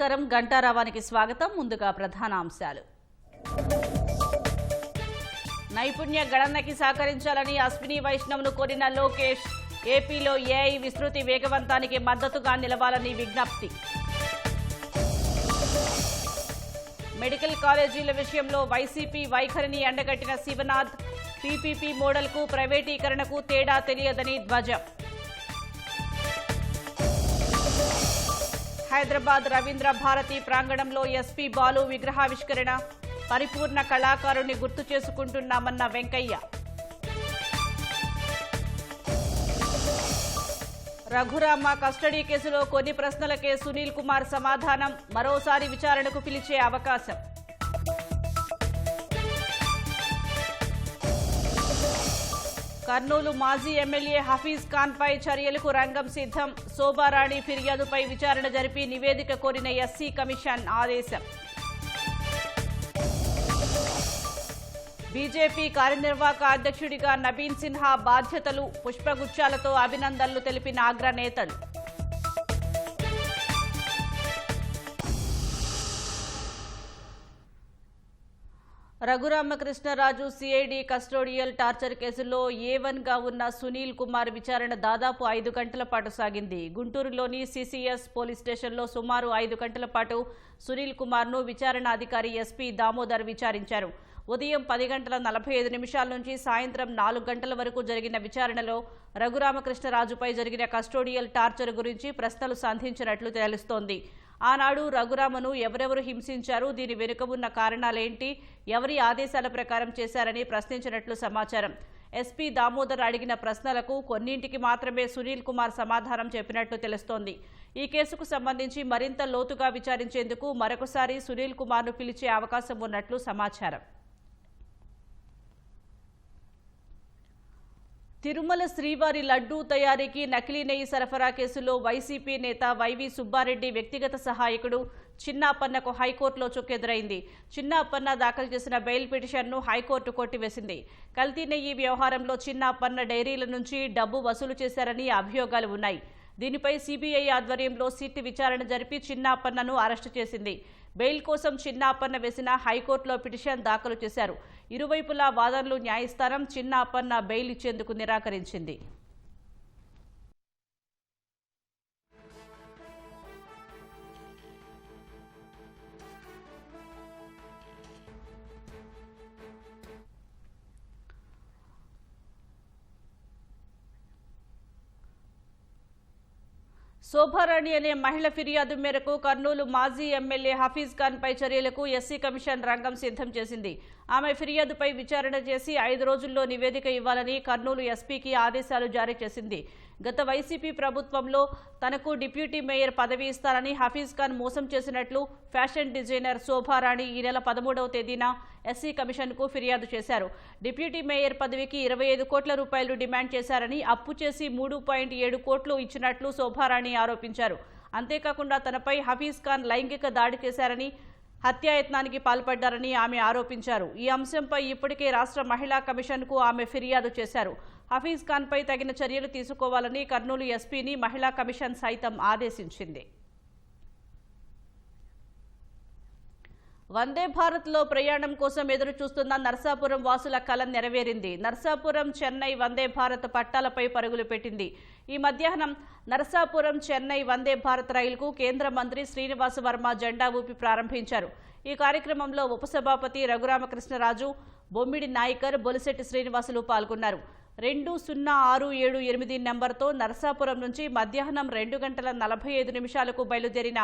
నమస్కారం గంటారావానికి స్వాగతం. ముందుగా ప్రధాన అంశాలు. నైపుణ్య గణనకి సహకరించాలని అశ్విని వైష్ణవ్ను కోరిన లోకేష్. ఏపీలో ఏఐ విస్తృతి వేగవంతానికి మద్దతుగా నిలవాలని విజ్ఞప్తి. మెడికల్ కాలేజీల విషయంలో వైసీపీ వైఖరిని ఎండగట్టిన శివనాథ్. పీపీపీ మోడల్కు ప్రైవేటీకరణకు తేడా తెలియదని ధ్వజం. హైదరాబాద్ రవీంద్ర భారతి ప్రాంగణంలో ఎస్పీ బాలు విగ్రహావిష్కరణ. పరిపూర్ణ కళాకారుని గుర్తు చేసుకుంటున్నామన్న వెంకయ్య. రఘురామ కస్టడీ కేసులో కొన్ని ప్రశ్నలకే సునీల్ కుమార్ సమాధానం. మరోసారి విచారణకు పిలిచే అవకాశం. కర్నూలు మాజీ ఎమ్మెల్యే హఫీజ్ ఖాన్ పై చర్యలకు రంగం సిద్ధం. శోభారాణి ఫిర్యాదుపై విచారణ జరిపి నివేదిక కోరిన ఎస్సీ కమిషన్ ఆదేశం. బీజేపీ కార్యనిర్వాహక అధ్యక్షుడిగా నబీన్ సిన్హా బాధ్యతలు. పుష్పగుచ్చాలతో అభినందనలు తెలిపిన అగ్రనేతలు. రఘురామకృష్ణరాజు సిఐడి కస్టోడియల్ టార్చర్ కేసులో A1గా ఉన్న సునీల్ కుమార్ విచారణ దాదాపు 5 గంటల పాటు సాగింది. గుంటూరులోని సిసిఎస్ పోలీస్ స్టేషన్లో సుమారు 5 గంటల పాటు సునీల్ కుమార్ను విచారణ అధికారి ఎస్పీ దామోదర్ విచారించారు. ఉదయం 10 గంటల 45 నిమిషాల నుంచి సాయంత్రం 4 గంటల వరకు జరిగిన విచారణలో రఘురామకృష్ణరాజుపై జరిగిన కస్టోడియల్ టార్చర్ గురించి ప్రశ్నలు సంధించినట్లు తెలుస్తోంది. ఆనాడు రఘురామను ఎవరెవరు హింసించారు, దీని వెనుక ఉన్న కారణాలేంటి, ఎవరి ఆదేశాల ప్రకారం చేశారని ప్రశ్నించినట్లు సమాచారం. ఎస్పీ దామోదర్ అడిగిన ప్రశ్నలకు కొన్నింటికి మాత్రమే సునీల్ కుమార్ సమాధానం చెప్పినట్లు తెలుస్తోంది. ఈ కేసుకు సంబంధించి మరింత లోతుగా విచారించేందుకు మరొకసారి సునీల్ కుమార్ను పిలిచే అవకాశం ఉన్నట్లు సమాచారం. తిరుమల శ్రీవారి లడ్డూ తయారీకి నకిలీ నెయ్యి సరఫరా కేసులో వైసీపీ నేత వైవి సుబ్బారెడ్డి వ్యక్తిగత సహాయకుడు చిన్నాపన్నకు హైకోర్టులో చుక్కెదురైంది. చిన్నాపన్న దాఖలు చేసిన బెయిల్ పిటిషన్ను హైకోర్టు కొట్టివేసింది. కల్తీ నెయ్యి వ్యవహారంలో చిన్నాపన్న డైరీల నుంచి డబ్బు వసూలు చేశారని అభియోగాలు ఉన్నాయి. దీనిపై సిబిఐ ఆధ్వర్యంలో సిట్ విచారణ జరిపి చిన్నాపన్నను అరెస్టు చేసింది. బెయిల్ కోసం చిన్నాపన్న వేసిన హైకోర్టులో పిటిషన్ దాఖలు చేశారు. ఇరువైపులా వాదనలు న్యాయస్థానం చిన్నాపన్న బెయిల్ ఇచ్చేందుకు నిరాకరించింది. శోభారాణి అనే మహిళ ఫిర్యాదు మేరకు కర్నూలు మాజీ ఎమ్మెల్యే హఫీజ్ ఖాన్ పై చర్యలకు ఎస్సీ కమిషన్ రంగం సిద్ధం చేసింది. ఆమె ఫిర్యాదుపై విచారణ చేసి 5 రోజుల్లో నివేదిక ఇవ్వాలని కర్నూలు ఎస్పీకి ఆదేశాలు జారీ చేసింది. గత వైసీపీ ప్రభుత్వంలో తనకు డిప్యూటీ మేయర్ పదవి ఇస్తారని హఫీజ్ ఖాన్ మోసం చేసినట్లు ఫ్యాషన్ డిజైనర్ శోభారాణి ఈ నెల 13వ తేదీన ఎస్సీ కమిషన్కు ఫిర్యాదు చేశారు. డిప్యూటీ మేయర్ పదవికి 25 కోట్ల రూపాయలు డిమాండ్ చేశారని, అప్పు చేసి 3.7 కోట్లు ఇచ్చినట్లు శోభారాణి ఆరోపించారు. అంతేకాకుండా తనపై హఫీజ్ ఖాన్ లైంగిక దాడి చేశారని, హత్యాయత్నానికి పాల్పడ్డారని ఆమె ఆరోపించారు. ఈ అంశంపై ఇప్పటికే రాష్ట్ర మహిళా కమిషన్కు ఆమె ఫిర్యాదు చేశారు. హఫీజ్ ఖాన్ పై తగిన చర్యలు తీసుకోవాలని కర్నూలు ఎస్పీని మహిళా కమిషన్ సైతం ఆదేశించింది. వందే భారత్లో ప్రయాణం కోసం ఎదురు చూస్తున్న నర్సాపురం వాసుల కల నెరవేరింది. నర్సాపురం చెన్నై వందే భారత్ పట్టాలపై పరుగులు పెట్టింది. ఈ మధ్యాహ్నం నర్సాపురం చెన్నై వందే భారత్ రైలుకు కేంద్ర మంత్రి శ్రీనివాస వర్మ జెండా ఊపి ప్రారంభించారు. ఈ కార్యక్రమంలో ఉపసభాపతి రఘురామకృష్ణరాజు, బొమ్మిడి నాయకర్, బొలిశెట్టి శ్రీనివాసులు పాల్గొన్నారు. 2067 నెంబర్తో నర్సాపురం నుంచి మధ్యాహ్నం 2 గంటల 45 నిమిషాలకు బయలుదేరిన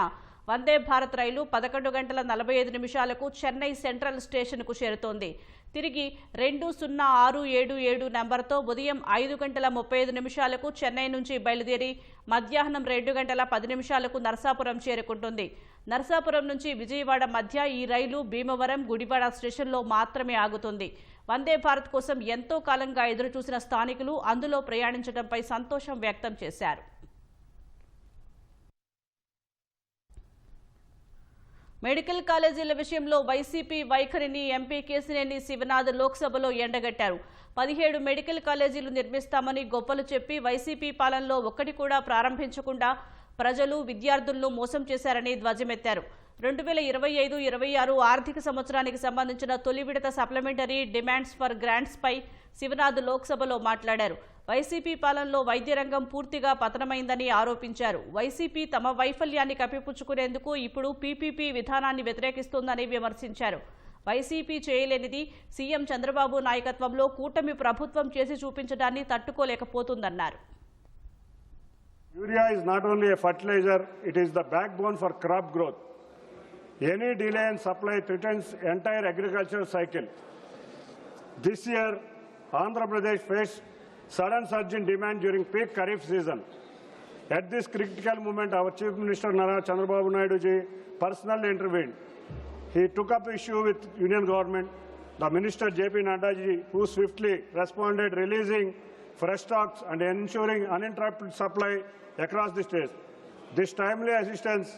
వందే భారత్ రైలు 11 గంటల 45 నిమిషాలకు చెన్నై సెంట్రల్ స్టేషన్కు చేరుతోంది. తిరిగి 2067 నెంబర్తో ఉదయం 5 గంటల 35 నిమిషాలకు చెన్నై నుంచి బయలుదేరి మధ్యాహ్నం 2 గంటల 10 నిమిషాలకు నర్సాపురం చేరుకుంటుంది. నర్సాపురం నుంచి విజయవాడ మధ్య ఈ రైలు భీమవరం, గుడివాడ స్టేషన్లో మాత్రమే ఆగుతుంది. వందే భారత్ కోసం ఎంతో కాలంగా ఎదురుచూసిన స్థానికులు అందులో ప్రయాణించడంపై సంతోషం వ్యక్తం చేశారు. మెడికల్ కాలేజీల విషయంలో వైసీపీ వైఖరిని ఎంపీ కేశినేని శివనాథ్ లోక్సభలో ఎండగట్టారు. 17 మెడికల్ కాలేజీలు నిర్మిస్తామని గొప్పలు చెప్పి వైసీపీ పాలనలో ఒక్కటి కూడా ప్రారంభించకుండా ప్రజలు విద్యార్థులను మోసం చేశారని ధ్వజమెత్తారు. 2025-26 ఆర్థిక సంవత్సరానికి సంబంధించిన తొలి విడత సప్లిమెంటరీ డిమాండ్స్ ఫర్ గ్రాంట్స్ పై శివనాథ్ లోక్సభలో మాట్లాడారు. వైసీపీ పాలనలో వైద్య రంగం పూర్తిగా పతనమైందని ఆరోపించారు. వైసీపీ తమ వైఫల్యాన్ని కప్పిపుచ్చుకునేందుకు ఇప్పుడు పీపీపీ విధానాన్ని వ్యతిరేకిస్తోందని విమర్శించారు. వైసీపీ చేయలేనిది సీఎం చంద్రబాబు నాయకత్వంలో కూటమి ప్రభుత్వం చేసి చూపించడాన్ని తట్టుకోలేకపోతుందన్నారు. Urea is not only a fertilizer, it is the backbone for crop growth. Any delay in supply threatens entire agricultural cycle. This year, Andhra Pradesh faced sudden surge in demand during peak Kharif season. At this critical moment, our Chief Minister Nara Chandrababu Naidu ji personally intervened. He took up the issue with Union government. The Minister J.P. Nadda ji, who swiftly responded, releasing fresh stocks and ensuring uninterrupted supply across the states. This timely assistance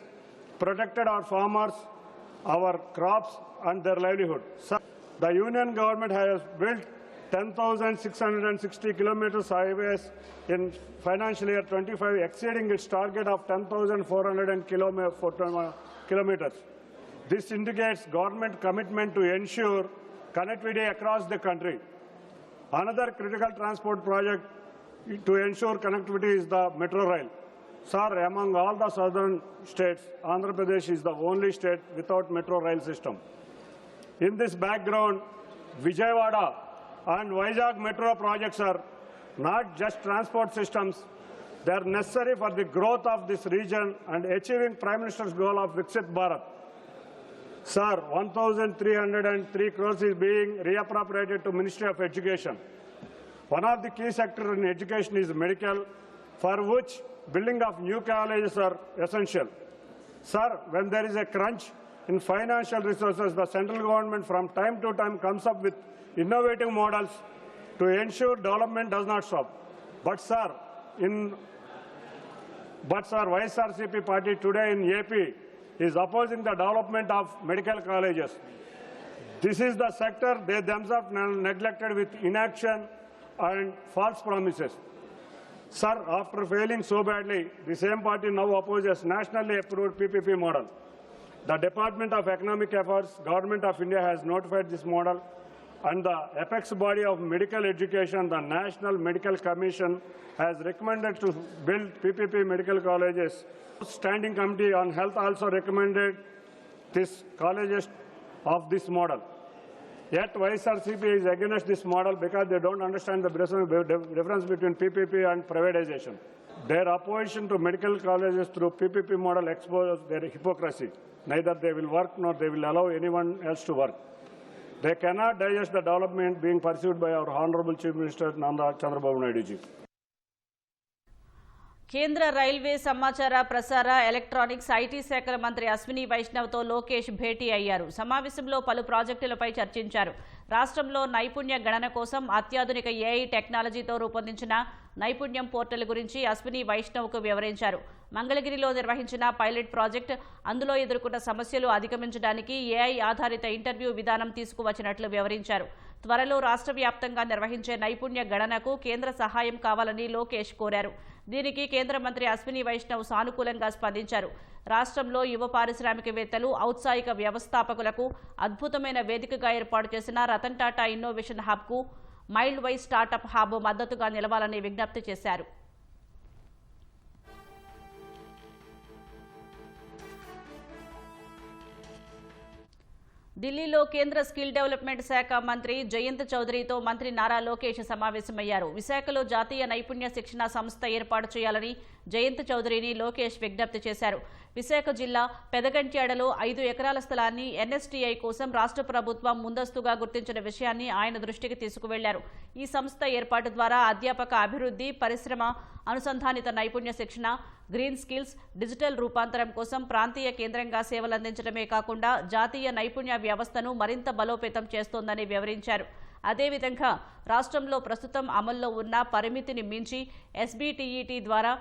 protected our farmers, our crops and their livelihood. The Union government has built 10,660 kilometers highways in financial year 25, exceeding its target of 10,400 kilometers. This indicates government commitment to ensure connectivity across the country. Another critical transport project to ensure connectivity is the metro rail. Sir, among all the southern states, Andhra Pradesh is the only state without metro rail system. In this background, Vijayawada and Vizag metro projects are not just transport systems, they are necessary for the growth of this region and achieving Prime Minister's goal of Viksit Bharat. Sir, 1,303 crores is being reappropriated to Ministry of Education. One of the key sectors in education is medical, for which building of new colleges are essential. Sir, when there is a crunch in financial resources, the central government from time to time comes up with innovative models to ensure development does not stop. But sir, YSRCP party today in AP is opposing the development of medical colleges. This is the sector they themselves neglected with inaction and false promises. Sir, after failing so badly, the same party now opposes nationally approved PPP model. The Department of Economic Affairs, Government of India has notified this model, and the apex body of medical education, the National Medical Commission, has recommended to build PPP medical colleges. Standing Committee on Health also recommended this colleges of this model. Yet YSRCP is against this model because they don't understand the difference between PPP and privatization. Their opposition to medical colleges through PPP model exposes their hypocrisy. Neither they will work nor they will allow anyone else to work. They cannot digest the development being pursued by our Honorable Chief Minister Nara Chandrababu Naidu ji. కేంద్ర railway సమాచార ప్రసార electronics IT శాఖల మంత్రి అశ్విని వైష్ణవ్తో లోకేష్ భేటీ అయ్యారు. సమావేశంలో పలు ప్రాజెక్టులపై చర్చించారు. రాష్ట్రంలో నైపుణ్య గణన కోసం అత్యాధునిక ఏఐ టెక్నాలజీతో రూపొందించిన నైపుణ్యం పోర్టల్ గురించి అశ్విని వైష్ణవ్కు వివరించారు. మంగళగిరిలో నిర్వహించిన పైలట్ ప్రాజెక్ట్, అందులో ఎదుర్కొన్న సమస్యలు అధిగమించడానికి ఏఐ ఆధారిత ఇంటర్వ్యూ విధానం తీసుకువచ్చినట్లు వివరించారు. త్వరలో రాష్ట్ర వ్యాప్తంగా నిర్వహించే నైపుణ్య గణనకు కేంద్ర సహాయం కావాలని లోకేష్ కోరారు. దీనికి కేంద్ర మంత్రి అశ్విని వైష్ణవ్ సానుకూలంగా స్పందించారు. రాష్ట్రంలో యువ పారిశ్రామికవేత్తలు, ఔత్సాహిక వ్యవస్థాపకులకు అద్భుతమైన వేదికగా ఏర్పాటు చేసిన రతన్ టాటా ఇన్నోవేషన్ హబ్కు మైల్డ్ వై స్టార్టప్ హబ్ మద్దతుగా నిలవాలని విజ్ఞప్తి చేశారు. ఢిల్లీలో కేంద్ర స్కిల్ డెవలప్మెంట్ శాఖ మంత్రి జయంత్ చౌదరితో మంత్రి నారా లోకేష్ సమావేశమయ్యారు. విశాఖలో జాతీయ నైపుణ్య శిక్షణ సంస్థ ఏర్పాటు చేయాలని జయంత్ చౌదరిని లోకేష్ విజ్ఞప్తి చేశారు. విశాఖ జిల్లా పెదగంట్యాడలో 5 ఎకరాల స్థలాన్ని ఎన్ఎస్టీఐ కోసం రాష్ట్ర ప్రభుత్వం ముందస్తుగా గుర్తించిన విషయాన్ని ఆయన దృష్టికి తీసుకువెళ్లారు. ఈ సంస్థ ఏర్పాటు ద్వారా అధ్యాపక అభివృద్ధి, పరిశ్రమ అనుసంధానిత నైపుణ్య శిక్షణ, గ్రీన్ స్కిల్స్, డిజిటల్ రూపాంతరం కోసం ప్రాంతీయ కేంద్రంగా సేవలందించడమే కాకుండా జాతీయ నైపుణ్య వ్యవస్థను మరింత బలోపేతం చేస్తోందని వివరించారు. అదేవిధంగా రాష్ట్రంలో ప్రస్తుతం అమల్లో ఉన్న పరిమితిని మించి ఎస్బీటీఈటీ ద్వారా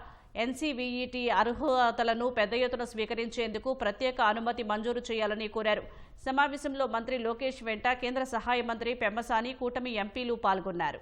ఎన్సీవీఈటీ అర్హతలను పెద్ద ఎత్తున స్వీకరించేందుకు ప్రత్యేక అనుమతి మంజూరు చేయాలని కోరారు. సమావేశంలో మంత్రి లోకేష్ వెంట కేంద్ర సహాయ మంత్రి పెమ్మసాని, కూటమి ఎంపీలు పాల్గొన్నారు.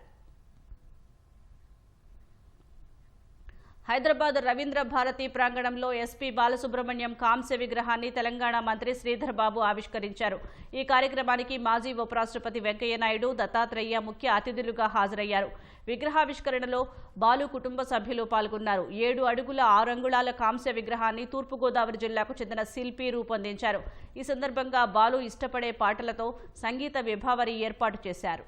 హైదరాబాద్ రవీంద్ర భారతి ప్రాంగణంలో ఎస్పీ బాలసుబ్రహ్మణ్యం కాంస్య విగ్రహాన్ని తెలంగాణ మంత్రి శ్రీధర్ బాబు ఆవిష్కరించారు. ఈ కార్యక్రమానికి మాజీ ఉపరాష్ట్రపతి వెంకయ్యనాయుడు, దత్తాత్రేయ ముఖ్య అతిథులుగా హాజరయ్యారు. విగ్రహావిష్కరణలో బాలు కుటుంబ సభ్యులు పాల్గొన్నారు. 7 అడుగుల 6 అంగుళాల కాంస్య విగ్రహాన్ని తూర్పుగోదావరి జిల్లాకు చెందిన శిల్పి రూపొందించారు. ఈ సందర్భంగా బాలు ఇష్టపడే పాటలతో సంగీత విభావరి ఏర్పాటు చేశారు.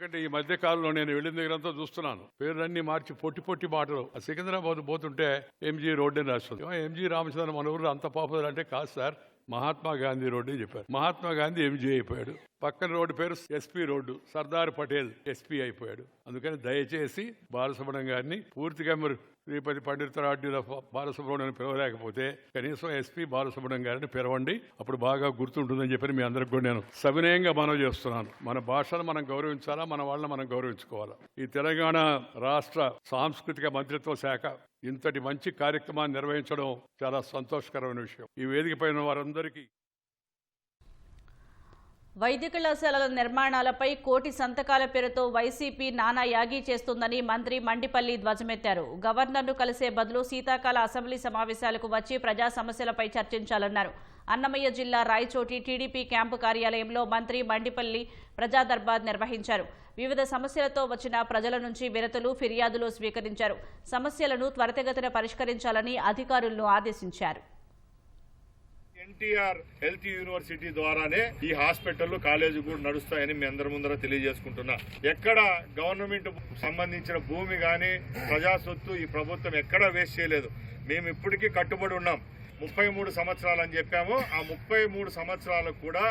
ఎందుకంటే ఈ మధ్య కాలంలో నేను వెళ్ళిన దగ్గరంతా చూస్తున్నాను, పేర్లన్నీ మార్చి పొట్టి మాటలు. ఆ సికింద్రాబాద్ పోతుంటే ఎంజీ రోడ్ అని రాస్తుంది. ఎంజీ రామచంద్ర మన ఊరు అంత పాపులర్ అంటే కాదు సార్, మహాత్మా గాంధీ రోడ్డు అని చెప్పారు. మహాత్మా గాంధీ ఎంజీ అయిపోయాడు. పక్కన రోడ్డు పేరు SP road, Sardar Patel SP అయిపోయాడు. అందుకని దయచేసి బాలసుబ్రహ్మణ్యం గారిని పూర్తిగా మీరు శ్రీపతి పండితురాడ్యుల బాలసుబ్రహ్మణ్యం పిలవలేకపోతే కనీసం ఎస్పీ బాలసుబ్రహ్మణ్యం గారిని పిలవండి, అప్పుడు బాగా గుర్తుంటుందని చెప్పి మీ అందరికి కూడా నేను సవినయంగా మనవి చేస్తున్నాను. మన భాషను మనం గౌరవించాలా, మన వాళ్ళని మనం గౌరవించుకోవాలా. ఈ తెలంగాణ రాష్ట్ర సాంస్కృతిక మంత్రిత్వ శాఖ ఇంతటి మంచి కార్యక్రమాన్ని నిర్వహించడం చాలా సంతోషకరమైన విషయం. ఈ వేదిక పైన వారందరికీ వైద్య కళాశాలల నిర్మాణాలపై కోటి సంతకాల పేరుతో వైసీపీ నానా యాగీ చేస్తుందని మంత్రి మండిపల్లి ధ్వజమెత్తారు. గవర్నర్ను కలిసే బదులు శీతాకాల అసెంబ్లీ సమావేశాలకు వచ్చి ప్రజా సమస్యలపై చర్చించాలన్నారు. అన్నమయ్య జిల్లా రాయచోటి టీడీపీ క్యాంపు కార్యాలయంలో మంత్రి మండిపల్లి ప్రజా దర్బార్ నిర్వహించారు. వివిధ సమస్యలతో వచ్చిన ప్రజల నుంచి వినతులు, ఫిర్యాదులు స్వీకరించారు. సమస్యలను త్వరితగతిన పరిష్కరించాలని అధికారులను ఆదేశించారు. ఎన్టీఆర్ హెల్త్ యూనివర్సిటీ ద్వారానే ఈ హాస్పిటల్ కాలేజీ కూడా నడుస్తాయని మీ అందరి ముందర తెలియజేసుకుంటున్నా. ఎక్కడ గవర్నమెంట్ సంబంధించిన భూమి గాని ప్రజా సొత్తు ఈ ప్రభుత్వం ఎక్కడా వేస్ట్ చేయలేదు. మేము ఇప్పటికీ కట్టుబడి ఉన్నాం. 33 సంవత్సరాలు అని చెప్పాము. ఆ 33 సంవత్సరాలకు కూడా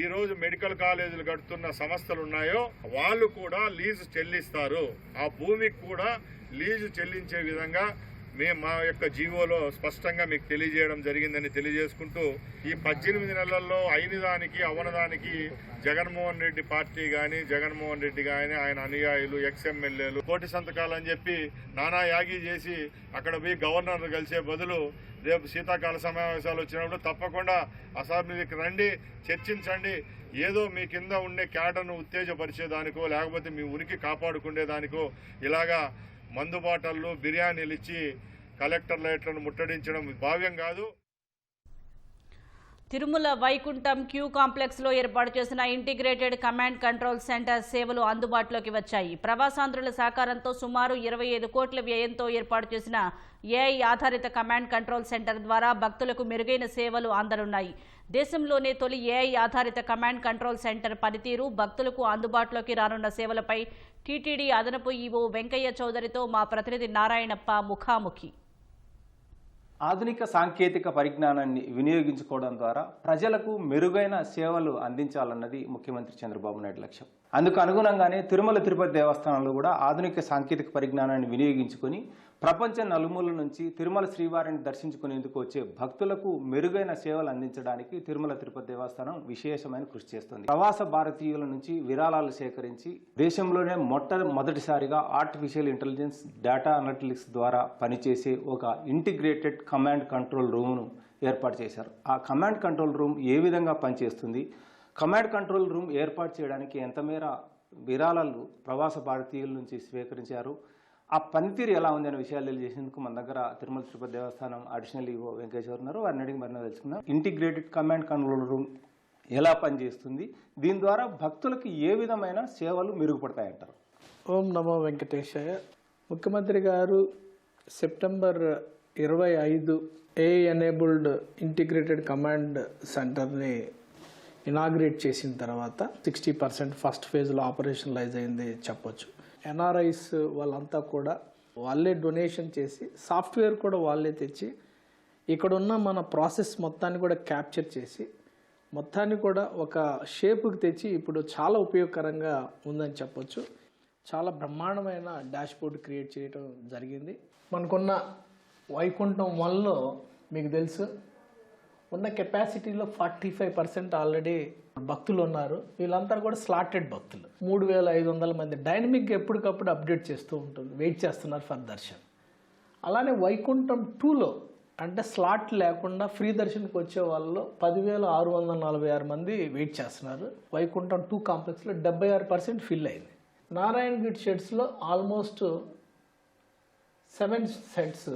ఈ రోజు మెడికల్ కాలేజీలు కడుతున్న సంస్థలు ఉన్నాయో వాళ్ళు కూడా లీజు చెల్లిస్తారు. ఆ భూమికి కూడా లీజు చెల్లించే విధంగా మేము మా యొక్క జీవోలో స్పష్టంగా మీకు తెలియజేయడం జరిగిందని తెలియజేసుకుంటూ, ఈ 18 నెలల్లో అయిన దానికి అవనదానికి జగన్మోహన్ రెడ్డి పార్టీ కానీ, జగన్మోహన్ రెడ్డి కానీ, ఆయన అనుయాయులు, ఎక్స్ఎమ్మెల్యేలు కోటి సంతకాలు అని చెప్పి నానా యాగి చేసి అక్కడ పోయి గవర్నర్ను కలిసే బదులు రేపు శీతాకాల సమావేశాలు వచ్చినప్పుడు తప్పకుండా అసెంబ్లీకి రండి, చర్చించండి. ఏదో మీ కింద ఉండే క్యాడర్ను ఉత్తేజపరిచేదానికో లేకపోతే మీ ఉనికి కాపాడుకునేదానికో ఇలాగా మందుబాటల్లో బిర్యానీలు ఇచ్చి కలెక్టర్ లైట్లను ముట్టడించడం భావ్యం కాదు. తిరుమల వైకుంఠం క్యూ కాంప్లెక్స్ లో ఏర్పాటు చేసిన ఇంటిగ్రేటెడ్ కమాండ్ కంట్రోల్ సెంటర్ సేవలు అందుబాటులోకి వచ్చాయి. ప్రవాసాంధ్రుల సహకారంతో సుమారు 25 కోట్ల వ్యయంతో ఏర్పాటు చేసిన ఏఐ ఆధారిత కమాండ్ కంట్రోల్ సెంటర్ ద్వారా భక్తులకు మెరుగైన సేవలు అందనున్నాయి. దేశంలోనే తొలి ఏఐ ఆధారిత కమాండ్ కంట్రోల్ సెంటర్ పనితీరు, భక్తులకు అందుబాటులోకి రానున్న సేవలపై టీటీడీ అదనపు ఈవో వెంకయ్య చౌదరితో మా ప్రతినిధి నారాయణప్ప ముఖాముఖి. ఆధునిక సాంకేతిక పరిజ్ఞానాన్ని వినియోగించుకోవడం ద్వారా ప్రజలకు మెరుగైన సేవలు అందించాలన్నది ముఖ్యమంత్రి చంద్రబాబు నాయుడు లక్ష్యం. అందుకు అనుగుణంగానే తిరుమల తిరుపతి దేవస్థానంలో కూడా ఆధునిక సాంకేతిక పరిజ్ఞానాన్ని వినియోగించుకొని ప్రపంచ నలుమూల నుంచి తిరుమల శ్రీవారిని దర్శించుకునేందుకు వచ్చే భక్తులకు మెరుగైన సేవలు అందించడానికి తిరుమల తిరుపతి దేవస్థానం విశేషమైన కృషి చేస్తుంది. ప్రవాస భారతీయుల నుంచి విరాళాలు సేకరించి దేశంలోనే మొట్టమొదటిసారిగా ఆర్టిఫిషియల్ ఇంటెలిజెన్స్ డేటా అనలిటిక్స్ ద్వారా పనిచేసే ఒక ఇంటిగ్రేటెడ్ కమాండ్ కంట్రోల్ రూమ్ను ఏర్పాటు చేశారు. ఆ కమాండ్ కంట్రోల్ రూమ్ ఏ విధంగా పనిచేస్తుంది, కమాండ్ కంట్రోల్ రూమ్ ఏర్పాటు చేయడానికి ఎంత మేర విరాళాలు ప్రవాస భారతీయుల నుంచి స్వీకరించారు, ఆ పనితీరు ఎలా ఉంది అనే విషయాలు తెలియజేసేందుకు మన దగ్గర తిరుమల తిరుపతి దేవస్థానం అడిషనల్ ఈవో వెంకయ్య ఉన్నారు. వారిని అడిగి మరిన్ని తెలుసుకుందాం. ఇంటిగ్రేటెడ్ కమాండ్ కంట్రోల్ రూమ్ ఎలా పనిచేస్తుంది, దీని ద్వారా భక్తులకు ఏ విధమైన సేవలు మెరుగుపడతాయంటారు? ఓం నమో వెంకటేశాయ. ముఖ్యమంత్రి గారు September 25 AI enabled integrated command సెంటర్ని ఇనాగ్రేట్ చేసిన తర్వాత 60% ఫస్ట్ ఫేజ్లో ఆపరేషనలైజ్ అయింది చెప్పొచ్చు. ఎన్ఆర్ఐస్ వాళ్ళంతా కూడా వాళ్ళే డొనేషన్ చేసి సాఫ్ట్వేర్ కూడా వాళ్ళే తెచ్చి ఇక్కడున్న మన ప్రాసెస్ మొత్తాన్ని కూడా క్యాప్చర్ చేసి మొత్తాన్ని కూడా ఒక షేపుకి తెచ్చి ఇప్పుడు చాలా ఉపయోగకరంగా ఉందని చెప్పొచ్చు. చాలా బ్రహ్మాండమైన డాష్బోర్డ్ క్రియేట్ చేయడం జరిగింది. మనకున్న వైకుంఠం 1లో మీకు తెలుసు ఉన్న కెపాసిటీలో 45% ఆల్రెడీ భక్తులు ఉన్నారు. వీళ్ళంతా కూడా స్లాటెడ్ భక్తులు. 3500 మంది డైనమిక్గా ఎప్పటికప్పుడు అప్డేట్ చేస్తూ ఉంటుంది, వెయిట్ చేస్తున్నారు ఫర్ దర్శన్. అలానే వైకుంఠం 2లో అంటే స్లాట్ లేకుండా ఫ్రీ దర్శన్కి వచ్చే వాళ్ళలో 10,646 మంది వెయిట్ చేస్తున్నారు. వైకుంఠం 2 కాంప్లెక్స్లో 76% ఫిల్ అయింది. నారాయణ గిట్ షెడ్స్లో ఆల్మోస్ట్ 7 సెట్స్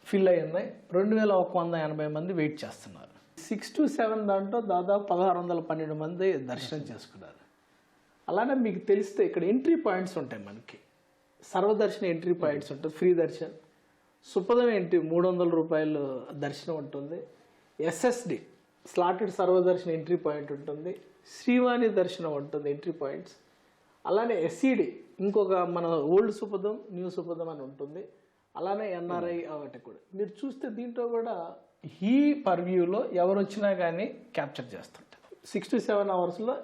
ఫిల్ అయి ఉన్నాయి. 2,180 మంది వెయిట్ చేస్తున్నారు. 6 to 7 దాంట్లో దాదాపు 1,612 మంది దర్శనం చేసుకున్నారు. అలానే మీకు తెలిస్తే ఇక్కడ ఎంట్రీ పాయింట్స్ ఉంటాయి. మనకి సర్వదర్శన ఎంట్రీ పాయింట్స్ ఉంటుంది. ఫ్రీ దర్శన్, సుపదం ఎంట్రీ 300 రూపాయలు దర్శనం ఉంటుంది. ఎస్ఎస్డి స్లాటెడ్ సర్వదర్శన ఎంట్రీ పాయింట్ ఉంటుంది. శ్రీవాణి దర్శనం ఉంటుంది ఎంట్రీ పాయింట్స్. అలానే ఎస్ఈడి ఇంకొక మన ఓల్డ్ సుపదం, న్యూ సుపదం అని ఉంటుంది. అలానే ఎన్ఆర్ఐ ఒకటి కూడా మీరు చూస్తే దీంట్లో కూడా ఈ పర్వ్యూలో ఎవరు వచ్చినా కానీ క్యాప్చర్ చేస్తుంటారు. 6 to 7 అవర్స్లో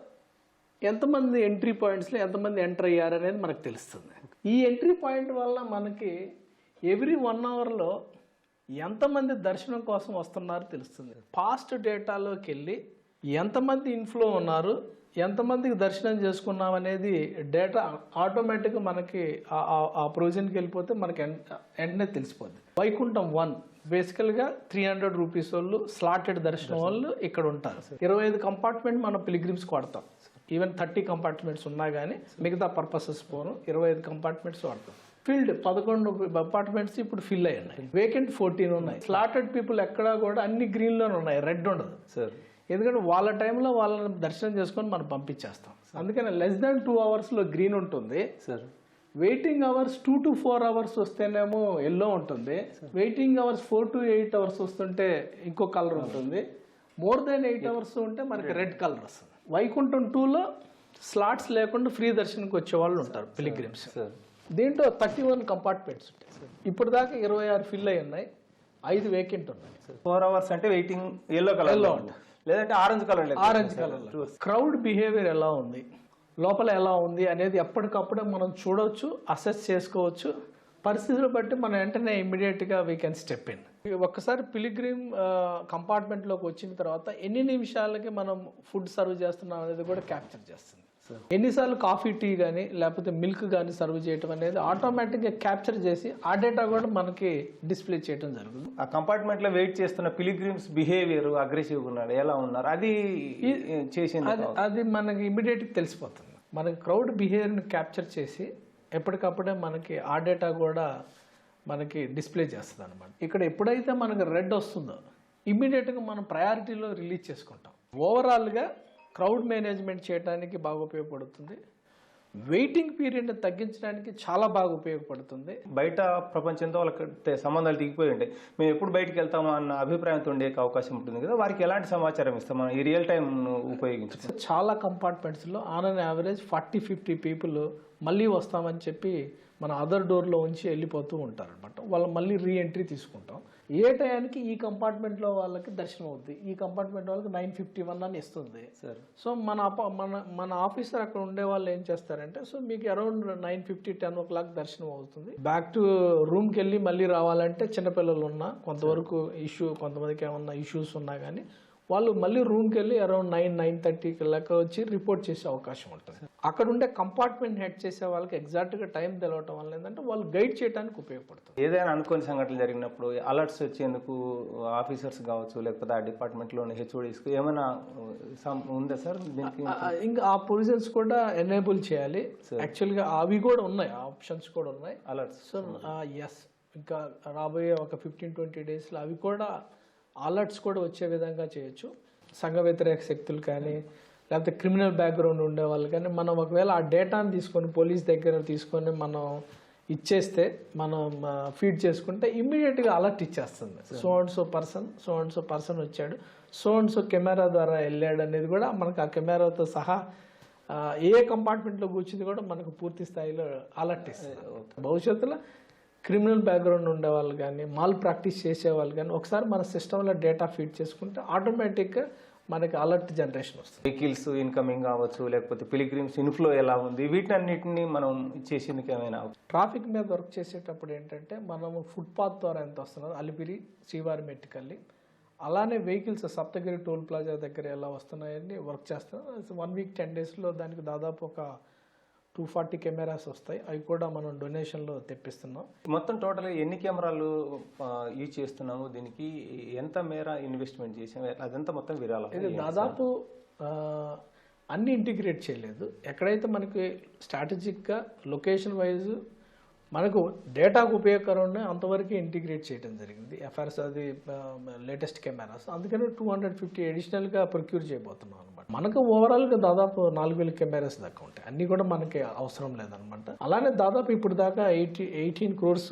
ఎంతమంది ఎంట్రీ పాయింట్స్లో ఎంతమంది ఎంటర్ అయ్యారు అనేది మనకు తెలుస్తుంది. ఈ ఎంట్రీ పాయింట్ వల్ల మనకి ఎవ్రీ 1 అవర్లో ఎంతమంది దర్శనం కోసం వస్తున్నారో తెలుస్తుంది. పాస్ట్ డేటాలోకి వెళ్ళి ఎంతమంది ఇన్ఫ్లో ఉన్నారు, ఎంతమందికి దర్శనం చేసుకున్నాం అనేది డేటా ఆటోమేటిక్గా మనకి ఆ ప్రొవిజన్కి వెళ్ళిపోతే మనకి వెంటనే తెలిసిపోద్ది. వైకుంఠం 1 బేసికల్గా 300 రూపీస్ వాళ్ళు స్లాటెడ్ దర్శనం వాళ్ళు ఇక్కడ ఉంటారు. 25 కంపార్ట్మెంట్ మనం పిలిగ్రిమ్స్ వాడతాం. ఈవెన్ 30 కంపార్ట్మెంట్స్ ఉన్నా కానీ మిగతా పర్పసెస్ పోను 25 కంపార్ట్మెంట్స్ వాడతాం. ఫిల్డ్ 11 అపార్ట్మెంట్స్ ఇప్పుడు ఫిల్ అయ్యి ఉన్నాయి. వేకెంట్ 14 ఉన్నాయి. స్లాటెడ్ పీపుల్ ఎక్కడా కూడా అన్ని గ్రీన్లోనే ఉన్నాయి, రెడ్ ఉండదు సార్. ఎందుకంటే వాళ్ళ టైంలో వాళ్ళని దర్శనం చేసుకొని మనం పంపించేస్తాం. అందుకని లెస్ దాన్ 2 అవర్స్లో గ్రీన్ ఉంటుంది sir. Waiting hours 2 to 4 hours వస్తేనేమో ఎల్లో ఉంటుంది. వెయిటింగ్ అవర్స్ 4 to 8 అవర్స్ వస్తుంటే ఇంకో కలర్ ఉంటుంది. మోర్ దాన్ 8 అవర్స్ ఉంటే మనకి రెడ్ కలర్ వస్తుంది. వైకుంఠం 2లో స్లాట్స్ లేకుండా ఫ్రీ దర్శనంకి వచ్చే వాళ్ళు ఉంటారు పిలిగ్రిమ్స్. దీంట్లో 31 కంపార్ట్మెంట్స్ ఉంటాయి. ఇప్పుడు దాకా 26 ఫిల్ అయి ఉన్నాయి, 5 వేకెంట్ ఉన్నాయి. 4 అవర్స్ అంటే వెయిటింగ్ ఎల్లో కలర్లో ఉంటుంది, లేదంటే ఆరెంజ్ కలర్. క్రౌడ్ బిహేవియర్ ఎలా ఉంది, లోపల ఎలా ఉంది అనేది ఎప్పటికప్పుడే మనం చూడవచ్చు, అసెస్ చేసుకోవచ్చు. పరిస్థితులు బట్టి మనం వెంటనే ఇమ్మీడియట్గా వీ కెన్ స్టెప్ ఇన్. ఒక్కసారి పిలిగ్రిమ్ కంపార్ట్మెంట్లోకి వచ్చిన తర్వాత ఎన్ని నిమిషాలకి మనం ఫుడ్ సర్వ్ చేస్తున్నాం అనేది కూడా క్యాప్చర్ చేస్తుంది. ఎన్నిసార్లు కాఫీ, టీ కానీ లేకపోతే మిల్క్ కానీ సర్వ్ చేయడం అనేది ఆటోమేటిక్గా క్యాప్చర్ చేసి ఆ డేటా కూడా మనకి డిస్ప్లే చేయడం జరుగుతుంది. ఆ కంపార్ట్మెంట్లో వెయిట్ చేస్తున్న పిలిగ్రిమ్స్ బిహేవియర్ అగ్రెసివ్గా ఉన్నారు, ఎలా ఉన్నారు అది చేసింది. అది మనకి ఇమ్మీడియట్గా తెలిసిపోతుంది. మనకి క్రౌడ్ బిహేవియర్ని క్యాప్చర్ చేసి ఎప్పటికప్పుడే మనకి ఆ డేటా కూడా మనకి డిస్ప్లే చేస్తుంది అనమాట. ఇక్కడ ఎప్పుడైతే మనకి రెడ్ వస్తుందో ఇమ్మీడియట్గా మనం ప్రయారిటీలో రిలీజ్ చేసుకుంటాం. ఓవరాల్గా క్రౌడ్ మేనేజ్మెంట్ చేయడానికి బాగా ఉపయోగపడుతుంది. వెయిటింగ్ పీరియడ్ని తగ్గించడానికి చాలా బాగా ఉపయోగపడుతుంది. బయట ప్రపంచంతో వాళ్ళకి సంబంధాలు దిగిపోయి ఉంటాయి. మేము ఎప్పుడు బయటకు వెళ్తామో అన్న అభిప్రాయంతో ఉండే అవకాశం ఉంటుంది కదా, వారికి ఎలాంటి సమాచారం ఇస్తాం మనం ఈ రియల్ టైం ఉపయోగించి? చాలా కంపార్ట్మెంట్స్లో ఆన్ అన్ యావరేజ్ 40-50 పీపుల్ మళ్ళీ వస్తామని చెప్పి మన అదర్ డోర్లో ఉంచి వెళ్ళిపోతూ ఉంటారు అనమాట. వాళ్ళు మళ్ళీ రీఎంట్రీ తీసుకుంటాం. ఏ టయానికి ఈ కంపార్ట్మెంట్లో వాళ్ళకి దర్శనం అవుతుంది, ఈ కంపార్ట్మెంట్ వాళ్ళకి 9:51 అని ఇస్తుంది సార్. సో మన ఆఫీసర్ అక్కడ ఉండే వాళ్ళు ఏం చేస్తారంటే, సో మీకు అరౌండ్ 9:50-10 o'clock దర్శనం అవుతుంది. బ్యాక్ టు రూమ్కి వెళ్ళి మళ్ళీ రావాలంటే చిన్నపిల్లలు ఉన్నా కొంతవరకు కొంతమందికి ఏమన్నా ఇష్యూస్ ఉన్నా కానీ వాళ్ళు మళ్ళీ రూమ్కి వెళ్ళి అరౌండ్ 9-9:30 లెక్క వచ్చి రిపోర్ట్ చేసే అవకాశం ఉంటుంది. అక్కడ ఉండే కంపార్ట్మెంట్ హెడ్ చేసే వాళ్ళకి ఎగ్జాక్ట్గా టైం తెలవటం వల్ల ఏంటంటే వాళ్ళు గైడ్ చేయడానికి ఉపయోగపడుతుంది. ఏదైనా అనుకోని సంఘటనలు జరిగినప్పుడు అలర్ట్స్ వచ్చేందుకు ఆఫీసర్స్ కావచ్చు, లేకపోతే ఆ డిపార్ట్మెంట్లోని హెచ్ఓడీస్కి ఏమైనా ఉందా సార్ దీనికి? ఇంకా ఆ ప్రొవిజన్స్ కూడా ఎనేబుల్ చేయాలి. యాక్చువల్గా అవి కూడా ఉన్నాయి, ఆప్షన్స్ కూడా ఉన్నాయి అలర్ట్స్. సో ఎస్, ఇంకా రాబోయే ఒక 15-20 డేస్లో అవి కూడా అలర్ట్స్ కూడా వచ్చే విధంగా చేయొచ్చు. సంఘ వ్యతిరేక శక్తులు కానీ లేకపోతే క్రిమినల్ బ్యాక్గ్రౌండ్ ఉండే వాళ్ళు కానీ మనం ఒకవేళ ఆ డేటాను తీసుకొని పోలీస్ దగ్గర తీసుకొని మనం ఇచ్చేస్తే మనం ఫీడ్ చేసుకుంటే ఇమ్మీడియట్గా అలర్ట్ ఇచ్చేస్తుంది. సో అండ్ సో పర్సన్ వచ్చాడు, సో అండ్ సో కెమెరా ద్వారా వెళ్ళాడు అనేది కూడా మనకు ఆ కెమెరాతో సహా ఏ కంపార్ట్మెంట్లో కూర్చుంది కూడా మనకు పూర్తి స్థాయిలో అలర్ట్ ఇస్తుంది. భవిష్యత్తులో క్రిమినల్ బ్యాక్గ్రౌండ్ ఉండే వాళ్ళు కానీ మాల్ ప్రాక్టీస్ చేసే వాళ్ళు కానీ ఒకసారి మన సిస్టంలో డేటా ఫీడ్ చేసుకుంటే ఆటోమేటిక్గా మనకి అలర్ట్ జనరేషన్ వస్తుంది. వెహికల్స్ ఇన్కమింగ్ కావచ్చు, లేకపోతే పిలిగ్రిమ్స్ ఇన్ఫ్లో ఎలా ఉంది, వీటన్నిటిని మనం చేసేందుకు ఏమైనా ట్రాఫిక్ మీద వర్క్ చేసేటప్పుడు ఏంటంటే మనము ఫుట్పాత్ ద్వారా ఎంత వస్తున్నారు, అలిపిరి శ్రీవారి మెట్టికల్లి, అలానే వెహికల్స్ సప్తగిరి టోల్ ప్లాజా దగ్గర ఎలా వస్తున్నాయని వర్క్ చేస్తున్నాం. 1 వీక్ 10 డేస్లో దానికి దాదాపు ఒక 240 కెమెరాస్ వస్తాయి. అవి కూడా మనం డొనేషన్లో తెప్పిస్తున్నాం. మొత్తం టోటల్ ఎన్ని కెమెరాలు యూజ్ చేస్తున్నాము, దీనికి ఎంత మేర ఇన్వెస్ట్మెంట్ చేసాము, అదంతా మొత్తం విరాళం? ఇది దాదాపు అన్ని ఇంటిగ్రేట్ చేయలేదు. ఎక్కడైతే మనకి స్ట్రాటజిక్గా లొకేషన్ వైజ్ మనకు డేటాకు ఉపయోగకరం ఉన్నాయి అంతవరకు ఇంటిగ్రేట్ చేయడం జరిగింది. ఎఫ్ఆర్ఎస్ అది లేటెస్ట్ కెమెరాస్, అందుకని 250 అడిషనల్గా ప్రొక్యూర్ చేయబోతున్నాం అనమాట. మనకు ఓవరాల్గా దాదాపు 4000 కెమెరాస్ దాకా ఉంటాయి. అన్నీ కూడా మనకి అవసరం లేదనమాట. అలానే దాదాపు ఇప్పుడు దాకా 18 crores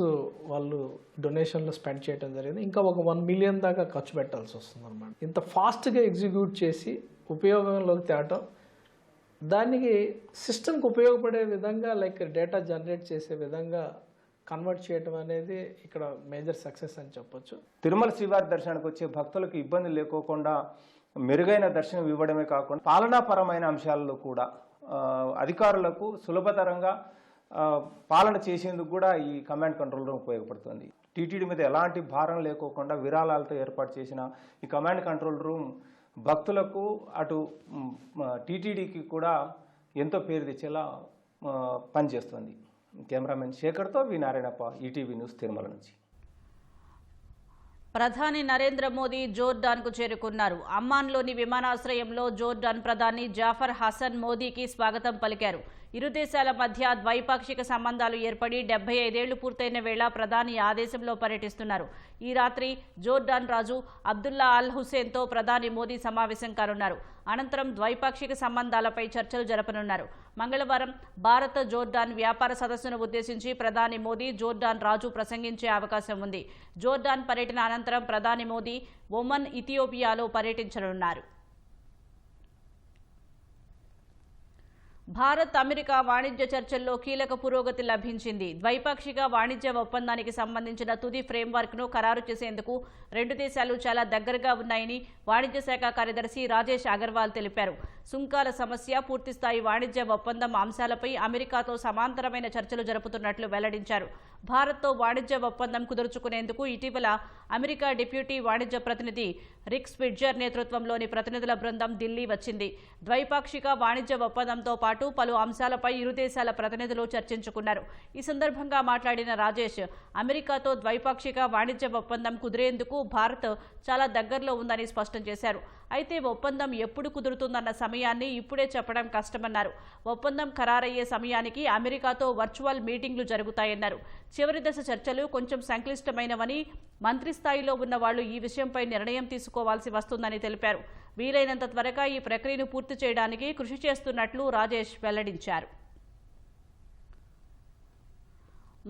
వాళ్ళు డొనేషన్లో స్పెండ్ చేయడం జరిగింది. ఇంకా ఒక 1 million దాకా ఖర్చు పెట్టాల్సి వస్తుంది అనమాట. ఇంత ఫాస్ట్గా ఎగ్జిక్యూట్ చేసి ఉపయోగంలోకి తేవటం, దానికి సిస్టమ్కి ఉపయోగపడే విధంగా లైక్ డేటా జనరేట్ చేసే విధంగా కన్వర్ట్ చేయడం అనేది ఇక్కడ మేజర్ సక్సెస్ అని చెప్పొచ్చు. తిరుమల శ్రీవారి దర్శనానికి వచ్చే భక్తులకు ఇబ్బంది లేకోకుండా మెరుగైన దర్శనం ఇవ్వడమే కాకుండా పాలనాపరమైన అంశాల్లో కూడా అధికారులకు సులభతరంగా పాలన చేసేందుకు కూడా ఈ కమాండ్ కంట్రోల్ రూమ్ ఉపయోగపడుతుంది. టీటీడీ మీద ఎలాంటి భారం లేకోకుండా విరాళాలతో ఏర్పాటు చేసిన ఈ కమాండ్ కంట్రోల్ రూమ్ భక్తులకు అటు టీటీడీకి కూడా ఎంతో పేరు తెచ్చేలా పనిచేస్తుంది. కెమెరామెన్ శేఖర్తో వి నారాయణప్ప, ఈటీవీ న్యూస్, తిరుమల నుంచి. ప్రధాని నరేంద్ర మోదీ జోర్డాన్కు చేరుకున్నారు. అమ్మాన్లోని విమానాశ్రయంలో జోర్డాన్ ప్రధాని జాఫర్ హసన్ మోదీకి స్వాగతం పలికారు. ఇరు దేశాల మధ్య ద్వైపాక్షిక సంబంధాలు ఏర్పడి 75 ఏళ్లు పూర్తయిన వేళ ప్రధాని ఆ దేశంలో పర్యటిస్తున్నారు. ఈ రాత్రి జోర్డాన్ రాజు అబ్దుల్లా అల్ హుసేన్తో ప్రధాని మోదీ సమావేశం కానున్నారు. అనంతరం ద్వైపాక్షిక సంబంధాలపై చర్చలు జరపనున్నారు. మంగళవారం భారత్ జోర్డాన్ వ్యాపార సదస్సును ఉద్దేశించి ప్రధాని మోదీ జోర్డాన్ రాజు ప్రసంగించే అవకాశం ఉంది. జోర్డాన్ పర్యటన అనంతరం ప్రధాని మోదీ ఒమన్, ఇథియోపియాలో పర్యటించనున్నారు. భారత్ అమెరికా వాణిజ్య చర్చల్లో కీలక పురోగతి లభించింది. ద్వైపాక్షిక వాణిజ్య ఒప్పందానికి సంబంధించిన తుది ఫ్రేమ్వర్క్ను ఖరారు చేసేందుకు రెండు దేశాలు చాలా దగ్గరగా ఉన్నాయని వాణిజ్య శాఖ కార్యదర్శి రాజేష్ అగర్వాల్ తెలిపారు. సుంకాల సమస్య, పూర్తిస్థాయి వాణిజ్య ఒప్పందం అంశాలపై అమెరికాతో సమాంతరమైన చర్చలు జరుపుతున్నట్లు వెల్లడించారు. భారత్తో వాణిజ్య ఒప్పందం కుదుర్చుకునేందుకు ఇటీవల అమెరికా డిప్యూటీ వాణిజ్య ప్రతినిధి రిక్ స్పిట్జర్ నేతృత్వంలోని ప్రతినిధుల బృందం ఢిల్లీ వచ్చింది. ద్వైపాక్షిక వాణిజ్య ఒప్పందంతో పాటు పలు అంశాలపై ఇరు దేశాల ప్రతినిధులు చర్చించుకున్నారు. ఈ సందర్భంగా మాట్లాడిన రాజేష్, అమెరికాతో ద్వైపాక్షిక వాణిజ్య ఒప్పందం కుదిరేందుకు భారత్ చాలా దగ్గరలో ఉందని స్పష్టం చేశారు. అయితే ఒప్పందం ఎప్పుడు కుదురుతుందన్న సమయాన్ని ఇప్పుడే చెప్పడం కష్టమన్నారు. ఒప్పందం ఖరారయ్యే సమయానికి అమెరికాతో వర్చువల్ మీటింగ్లు జరుగుతాయన్నారు. చివరి దశ చర్చలు కొంచెం సంక్లిష్టమైనవని, మంత్రి స్థాయిలో ఉన్న వాళ్లు ఈ విషయంపై నిర్ణయం తీసుకోవాల్సి వస్తుందని తెలిపారు. వీలైనంత త్వరగా ఈ ప్రక్రియను పూర్తి చేయడానికి కృషి చేస్తున్నట్లు రాజేష్ వెల్లడించారు.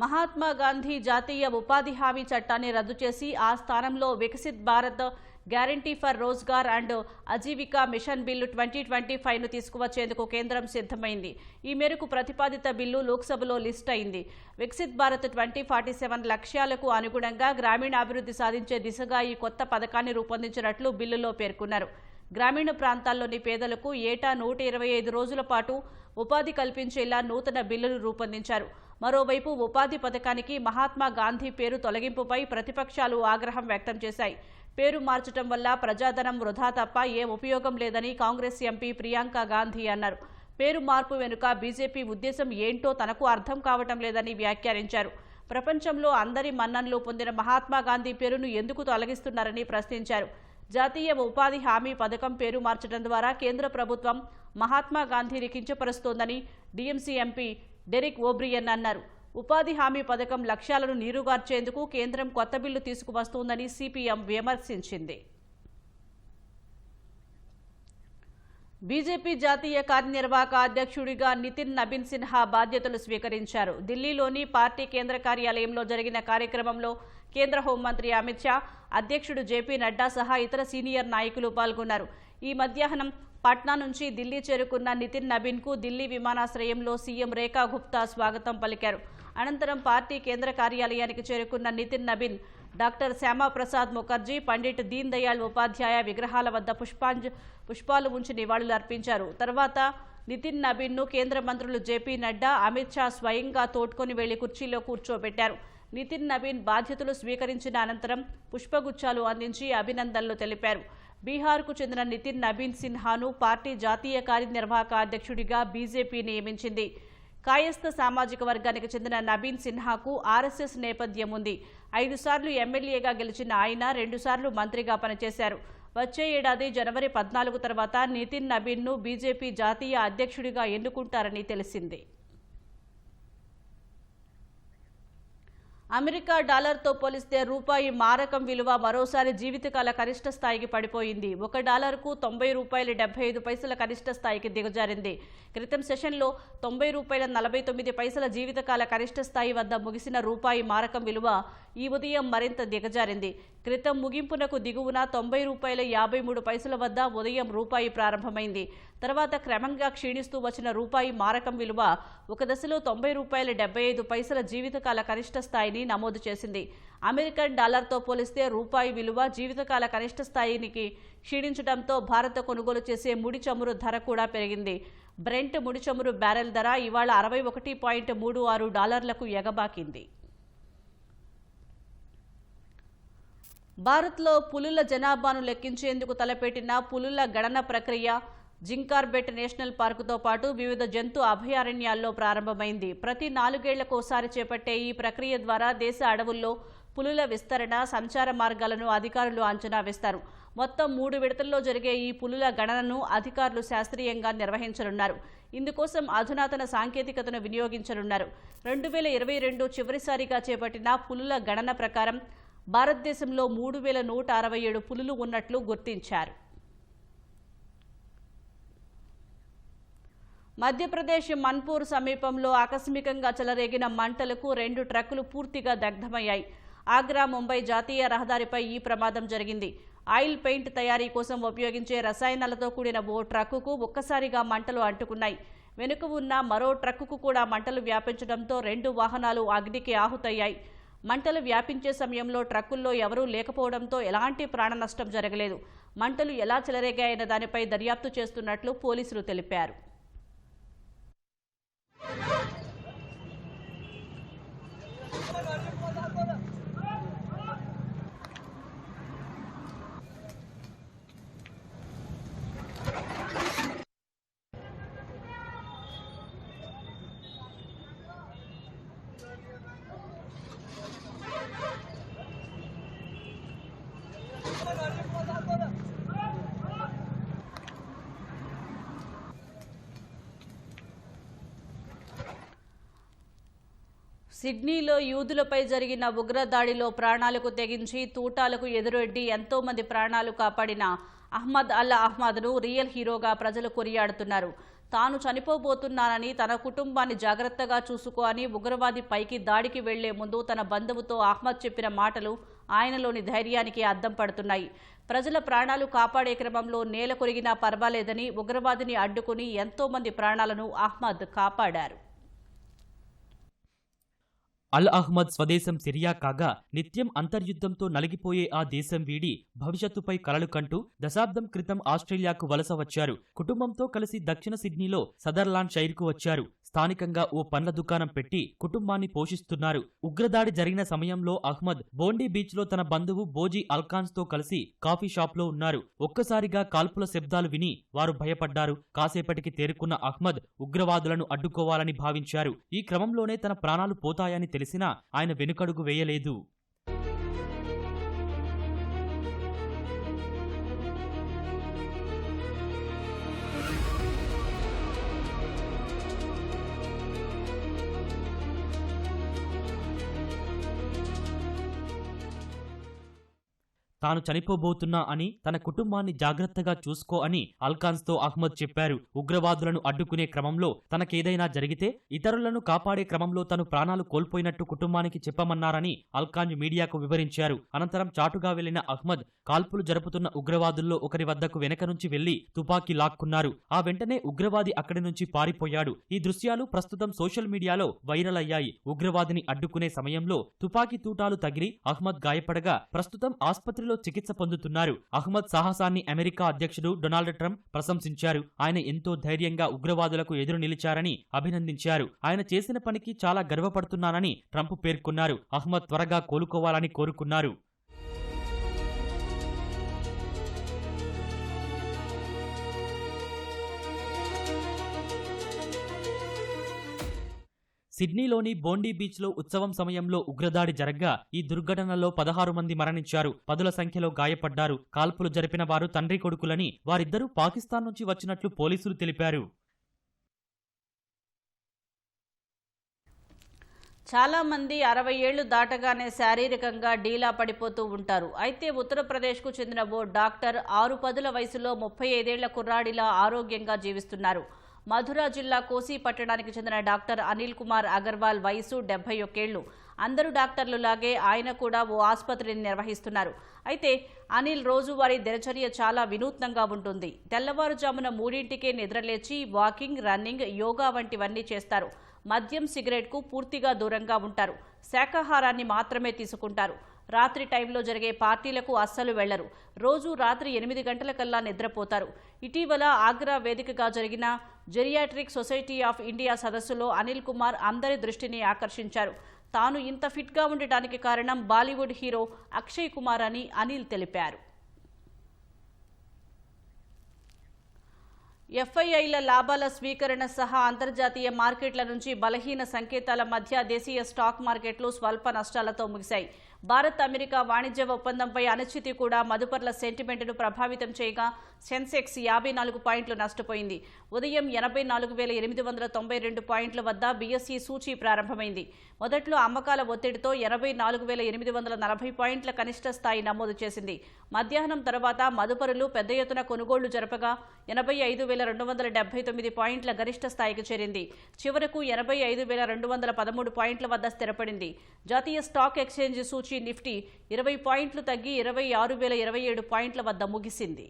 మహాత్మా గాంధీ జాతీయ ఉపాధి హామీ చట్టాన్ని రద్దు చేసి ఆ స్థానంలో Viksit Bharat, guarantee for Rozgar and Ajeevika mission bill 2025ను తీసుకువచ్చేందుకు కేంద్రం సిద్ధమైంది. ఈ మేరకు ప్రతిపాదిత బిల్లు లోక్సభలో లిస్ట్ అయింది. వికసిత్ భారత్ 2047 లక్ష్యాలకు అనుగుణంగా గ్రామీణాభివృద్ధి సాధించే దిశగా ఈ కొత్త పథకాన్ని రూపొందించినట్లు బిల్లులో పేర్కొన్నారు. గ్రామీణ ప్రాంతాల్లోని పేదలకు ఏటా 125 రోజుల పాటు ఉపాధి కల్పించేలా నూతన బిల్లును రూపొందించారు. మరోవైపు ఉపాధి పథకానికి మహాత్మా గాంధీ పేరు తొలగింపుపై ప్రతిపక్షాలు ఆగ్రహం వ్యక్తం చేశాయి. పేరు మార్చడం వల్ల ప్రజాధనం వృధా తప్ప ఏ ఉపయోగం లేదని కాంగ్రెస్ ఎంపీ ప్రియాంక గాంధీ అన్నారు. పేరు మార్పు వెనుక బీజేపీ ఉద్దేశం ఏంటో తనకు అర్థం కావటం లేదని వ్యాఖ్యానించారు. ప్రపంచంలో అందరి మన్ననలు పొందిన మహాత్మా గాంధీ పేరును ఎందుకు తొలగిస్తున్నారని ప్రశ్నించారు. జాతీయ ఉపాధి హామీ పథకం పేరు మార్చడం ద్వారా కేంద్ర ప్రభుత్వం మహాత్మా గాంధీని కించపరుస్తోందని డీఎంసీ ఎంపీ డెరిక్ ఓబ్రియన్ అన్నారు. ఉపాధి హామీ పథకం లక్ష్యాలను నీరుగార్చేందుకు కేంద్రం కొత్త బిల్లు తీసుకువస్తోందని సిపిఎం విమర్శించింది. బీజేపీ జాతీయ కార్యనిర్వాహక అధ్యక్షుడిగా నితిన్ నబీన్ సిన్హా బాధ్యతలు స్వీకరించారు. ఢిల్లీలోని పార్టీ కేంద్ర కార్యాలయంలో జరిగిన కార్యక్రమంలో కేంద్ర హోంమంత్రి అమిత్ షా, అధ్యక్షుడు జేపీ నడ్డా సహా ఇతర సీనియర్ నాయకులు పాల్గొన్నారు. ఈ మధ్యాహ్నం పాట్నా నుంచి ఢిల్లీ చేరుకున్న నితిన్ నబీన్కు ఢిల్లీ విమానాశ్రయంలో సీఎం రేఖా గుప్తా స్వాగతం పలికారు. అనంతరం పార్టీ కేంద్ర కార్యాలయానికి చేరుకున్న నితిన్ నబీన్ డాక్టర్ శ్యామాప్రసాద్ ముఖర్జీ, పండిట్ దీన్ దయాళ్ ఉపాధ్యాయ విగ్రహాల వద్ద పుష్పాలు ఉంచి నివాళులు అర్పించారు. తర్వాత నితిన్ నబీన్ను కేంద్ర మంత్రులు జేపీ నడ్డా, అమిత్ షా స్వయంగా తోడ్కొని వెళ్లి కుర్చీలో కూర్చోబెట్టారు. నితిన్ నబీన్ బాధ్యతలు స్వీకరించిన అనంతరం పుష్పగుచ్చాలు అందించి అభినందనలు తెలిపారు. బీహార్కు చెందిన నితిన్ నబీన్ సిన్హాను పార్టీ జాతీయ కార్యనిర్వాహక అధ్యక్షుడిగా బీజేపీ నియమించింది. కాయస్థ సామాజిక వర్గానికి చెందిన నబీన్ సిన్హాకు ఆర్ఎస్ఎస్ నేపథ్యం ఉంది. 5 సార్లు ఎమ్మెల్యేగా గెలిచిన ఆయన 2 సార్లు మంత్రిగా పనిచేశారు. వచ్చే ఏడాది జనవరి 14 తర్వాత నితిన్ నబీన్ను బీజేపీ జాతీయ అధ్యక్షుడిగా ఎన్నుకుంటారని తెలిసింది. అమెరికా డాలర్తో పోలిస్తే రూపాయి మారకం విలువ మరోసారి జీవితకాల కనిష్ట స్థాయికి పడిపోయింది. $1కు $90.75 కనిష్ట స్థాయికి దిగజారింది. క్రితం సెషన్లో $90.49 జీవితకాల కనిష్ట స్థాయి వద్ద ముగిసిన రూపాయి మారకం విలువ ఈ ఉదయం మరింత దిగజారింది. క్రితం ముగింపునకు దిగువన $90.53 వద్ద ఉదయం రూపాయి ప్రారంభమైంది. తర్వాత క్రమంగా క్షీణిస్తూ వచ్చిన రూపాయి మారకం విలువ ఒక దశలో $90.75 జీవితకాల కనిష్ట స్థాయిని నమోదు చేసింది. అమెరికన్ డాలర్తో పోలిస్తే రూపాయి విలువ జీవితకాల కనిష్ట స్థాయికి క్షీణించడంతో భారత కొనుగోలు చేసే ముడి చమురు ధర కూడా పెరిగింది. బ్రెంట్ ముడి చమురు బ్యారెల్ ధర ఇవాళ $61.36 ఎగబాకింది. భారత్లో పులుల జనాభాను లెక్కించేందుకు తలపెట్టిన పులుల గణన ప్రక్రియ జింకార్బెట్ నేషనల్ పార్కుతో పాటు వివిధ జంతు అభయారణ్యాల్లో ప్రారంభమైంది. ప్రతి 4 ఏళ్లకోసారి చేపట్టే ఈ ప్రక్రియ ద్వారా దేశ అడవుల్లో పులుల విస్తరణ, సంచార మార్గాలను అధికారులు అంచనా వేస్తారు. మొత్తం 3 విడతల్లో జరిగే ఈ పులుల గణనను అధికారులు శాస్త్రీయంగా నిర్వహించనున్నారు. ఇందుకోసం అధునాతన సాంకేతికతను వినియోగించనున్నారు. 2022 చివరిసారిగా చేపట్టిన పులుల గణన ప్రకారం భారతదేశంలో 3167 పులులు ఉన్నట్లు గుర్తించారు. మధ్యప్రదేశ్ మన్పూర్ సమీపంలో ఆకస్మికంగా చెలరేగిన మంటలకు 2 ట్రక్కులు పూర్తిగా దగ్ధమయ్యాయి. ఆగ్రా ముంబై జాతీయ రహదారిపై ఈ ప్రమాదం జరిగింది. ఆయిల్ పెయింట్ తయారీ కోసం ఉపయోగించే రసాయనాలతో కూడిన ఓ ట్రక్కుకు ఒక్కసారిగా మంటలు అంటుకున్నాయి. వెనుక ఉన్న మరో ట్రక్కుకు కూడా మంటలు వ్యాపించడంతో 2 వాహనాలు అగ్నికి ఆహుతయ్యాయి. మంటలు వ్యాపించే సమయంలో ట్రక్కుల్లో ఎవరూ లేకపోవడంతో ఎలాంటి ప్రాణ నష్టం జరగలేదు. మంటలు ఎలా చెలరేగాయన్న దానిపై దర్యాప్తు చేస్తున్నట్లు పోలీసులు తెలిపారు. సిడ్నీలో యూదులపై జరిగిన ఉగ్రదాడిలో ప్రాణాలకు తెగించి తూటాలకు ఎదురొడ్డి ఎంతో మంది ప్రాణాలు కాపాడిన అహ్మద్ అల్ అహ్మద్ను రియల్ హీరోగా ప్రజలు కొనియాడుతున్నారు. తాను చనిపోబోతున్నానని, తన కుటుంబాన్ని జాగ్రత్తగా చూసుకో అని ఉగ్రవాది పైకి దాడికి వెళ్లే ముందు తన బంధువుతో అహ్మద్ చెప్పిన మాటలు ఆయనలోని ధైర్యానికి అద్దం పడుతున్నాయి. ప్రజల ప్రాణాలు కాపాడే క్రమంలో నేల కొరిగినా పర్వాలేదని ఉగ్రవాదిని అడ్డుకుని ఎంతో మంది ప్రాణాలను అహ్మద్ కాపాడారు. అల్ అహ్మద్ స్వదేశం సిరియా కాగా నిత్యం అంతర్యుద్ధంతో నలిగిపోయే ఆ దేశం వీడి భవిష్యత్తుపై కలలు కంటూ దశాబ్దం క్రితం ఆస్ట్రేలియాకు వలస వచ్చారు. కుటుంబంతో కలిసి దక్షిణ సిడ్నీలో సదర్లాండ్ షైర్కు వచ్చారు. స్థానికంగా ఓ పండ్ల దుకాణం పెట్టి కుటుంబాన్ని పోషిస్తున్నారు. ఉగ్రదాడి జరిగిన సమయంలో అహ్మద్ బోండీ బీచ్ లో తన బంధువు బోజీ అల్కాన్స్ తో కలిసి కాఫీ షాప్ లో ఉన్నారు. ఒక్కసారిగా కాల్పుల శబ్దాలు విని వారు భయపడ్డారు. కాసేపటికి తేరుకున్న అహ్మద్ ఉగ్రవాదులను అడ్డుకోవాలని భావించారు. ఈ క్రమంలోనే తన ప్రాణాలు పోతాయని తెలిసినా ఆయన వెనుకడుగు వేయలేదు. తాను చనిపోబోతున్నా అని, తన కుటుంబాన్ని జాగ్రత్తగా చూసుకో అని అల్కాన్స్తో అహ్మద్ చెప్పారు. ఉగ్రవాదులను అడ్డుకునే క్రమంలో తనకేదైనా జరిగితే ఇతరులను కాపాడే క్రమంలో తను ప్రాణాలు కోల్పోయినట్టు కుటుంబానికి చెప్పమన్నారని అల్కాన్ మీడియాకు వివరించారు. అనంతరం చాటుగా వెళ్లిన అహ్మద్ కాల్పులు జరుపుతున్న ఉగ్రవాదుల్లో ఒకరి వద్దకు వెనక నుంచి వెళ్లి తుపాకీ లాక్కున్నారు. ఆ వెంటనే ఉగ్రవాది అక్కడి నుంచి పారిపోయాడు. ఈ దృశ్యాలు ప్రస్తుతం సోషల్ మీడియాలో వైరల్ అయ్యాయి. ఉగ్రవాదిని అడ్డుకునే సమయంలో తుపాకీ తూటాలు తగిలి అహ్మద్ గాయపడగా ప్రస్తుతం ఆస్పత్రిలో చికిత్స పొందుతున్నారు. అహ్మద్ సాహసాన్ని అమెరికా అధ్యక్షుడు డొనాల్డ్ ట్రంప్ ప్రశంసించారు. ఆయన ఎంతో ధైర్యంగా ఉగ్రవాదులకు ఎదురు నిలిచారని అభినందించారు. ఆయన చేసిన పనికి చాలా గర్వపడుతున్నానని ట్రంప్ పేర్కొన్నారు. అహ్మద్ త్వరగా కోలుకోవాలని కోరుకున్నారు. సిడ్నీలోని బోండీ బీచ్లో ఉత్సవం సమయంలో ఉగ్రదాడి జరగ్గా ఈ దుర్ఘటనలో 16 మంది మరణించారు. పదుల సంఖ్యలో గాయపడ్డారు. కాల్పులు జరిపిన వారు తండ్రి కొడుకులని, వారిద్దరూ పాకిస్తాన్ నుంచి వచ్చినట్లు పోలీసులు తెలిపారు. చాలా మంది 60 ఏళ్లు దాటగానే శారీరకంగా డీలా పడిపోతూ ఉంటారు. అయితే ఉత్తరప్రదేశ్కు చెందిన ఓ డాక్టర్ 6 పదుల వయసులో 35 ఏళ్ల కుర్రాడిలా ఆరోగ్యంగా జీవిస్తున్నారు. మధురా జిల్లా కోసి పట్టణానికి చెందిన డాక్టర్ అనిల్ కుమార్ అగర్వాల్ వయసు 71 ఏళ్లు. అందరూ డాక్టర్లులాగే ఆయన కూడా ఓ ఆసుపత్రిని నిర్వహిస్తున్నారు. అయితే అనిల్ రోజువారీ దినచర్య చాలా వినూత్నంగా ఉంటుంది. తెల్లవారుజామున 3ంటికే నిద్రలేచి వాకింగ్, రన్నింగ్, యోగా వంటివన్నీ చేస్తారు. మద్యం, సిగరెట్కు పూర్తిగా దూరంగా ఉంటారు. శాకాహారాన్ని మాత్రమే తీసుకుంటారు. రాత్రి టైంలో జరిగే పార్టీలకు అస్సలు వెళ్లరు. రోజు రాత్రి 8 గంటలకల్లా నిద్రపోతారు. ఇటీవల ఆగ్రా వేదికగా జరిగిన జెరియాట్రిక్ సొసైటీ ఆఫ్ ఇండియా సదస్సులో అనిల్ కుమార్ అందరి దృష్టిని ఆకర్షించారు. తాను ఇంత ఫిట్గా ఉండటానికి కారణం బాలీవుడ్ హీరో అక్షయ్ కుమార్ అని అనిల్ తెలిపారు. ఎఫ్ఐఐల లాభాల స్వీకరణ సహా అంతర్జాతీయ మార్కెట్ల నుంచి బలహీన సంకేతాల మధ్య దేశీయ స్టాక్ మార్కెట్లు స్వల్ప నష్టాలతో ముగిశాయి. భారత్ అమెరికా వాణిజ్య ఒప్పందంపై అనిశ్చితి కూడా మదుపర్ల సెంటిమెంట్ను ప్రభావితం చేయగా సెన్సెక్స్ 54 పాయింట్లు నష్టపోయింది. ఉదయం 84,892 పాయింట్ల వద్ద బీఎస్ఈ సూచీ ప్రారంభమైంది. మొదట్లో అమ్మకాల ఒత్తిడితో 84,840 పాయింట్ల కనిష్ట స్థాయి నమోదు చేసింది. మధ్యాహ్నం తర్వాత మదుపరులు పెద్ద ఎత్తున కొనుగోళ్లు జరపగా 85,279 పాయింట్ల గరిష్ట స్థాయికి చేరింది. చివరకు 85,213 పాయింట్ల వద్ద స్థిరపడింది. జాతీయ స్టాక్ ఎక్స్చేంజ్ సూచీ నిఫ్టీ 20 పాయింట్లు తగ్గి 26,027 పాయింట్ల వద్ద ముగిసింది.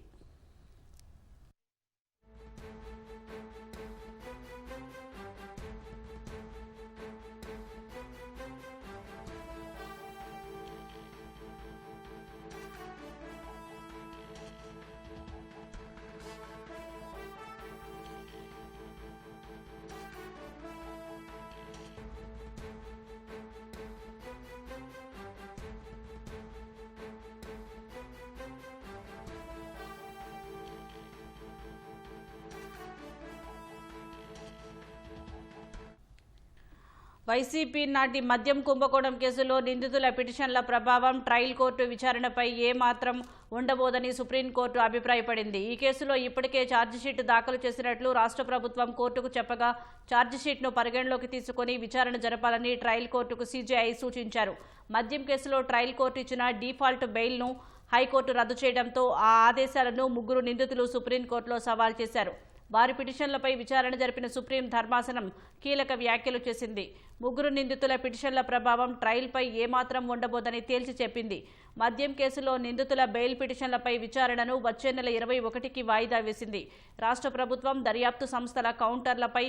వైసీపీ నాటి మద్యం కుంభకోణం కేసులో నిందితుల పిటిషన్ల ప్రభావం ట్రయల్ కోర్టు విచారణపై ఏమాత్రం ఉండబోదని సుప్రీంకోర్టు అభిప్రాయపడింది. ఈ కేసులో ఇప్పటికే ఛార్జిషీట్ దాఖలు చేసినట్లు రాష్ట్ర ప్రభుత్వం కోర్టుకు చెప్పగా ఛార్జిషీట్ను పరిగణలోకి తీసుకుని విచారణ జరపాలని ట్రయల్ కోర్టుకు సీజేఐ సూచించారు. మద్యం కేసులో ట్రయల్ కోర్టు ఇచ్చిన డీఫాల్ట్ బెయిల్ను హైకోర్టు రద్దు చేయడంతో ఆ ఆదేశాలను 3 నిందితులు సుప్రీంకోర్టులో సవాల్ చేశారు. వారి పిటిషన్లపై విచారణ జరిపిన సుప్రీం ధర్మాసనం కీలక వ్యాఖ్యలు చేసింది. 3 నిందితుల పిటిషన్ల ప్రభావం ట్రయల్పై ఏమాత్రం ఉండబోదని తేల్చి చెప్పింది. మద్యం కేసులో నిందితుల బెయిల్ పిటిషన్లపై విచారణను వచ్చే నెల 21కి వాయిదా వేసింది. రాష్ట్ర ప్రభుత్వం దర్యాప్తు సంస్థల కౌంటర్లపై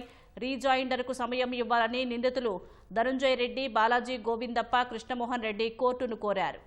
రీజాయిండర్కు సమయం ఇవ్వాలని నిందితులు ధనుంజయ రెడ్డి, బాలాజీ గోవిందప్ప, కృష్ణమోహన్ రెడ్డి కోర్టును కోరారు.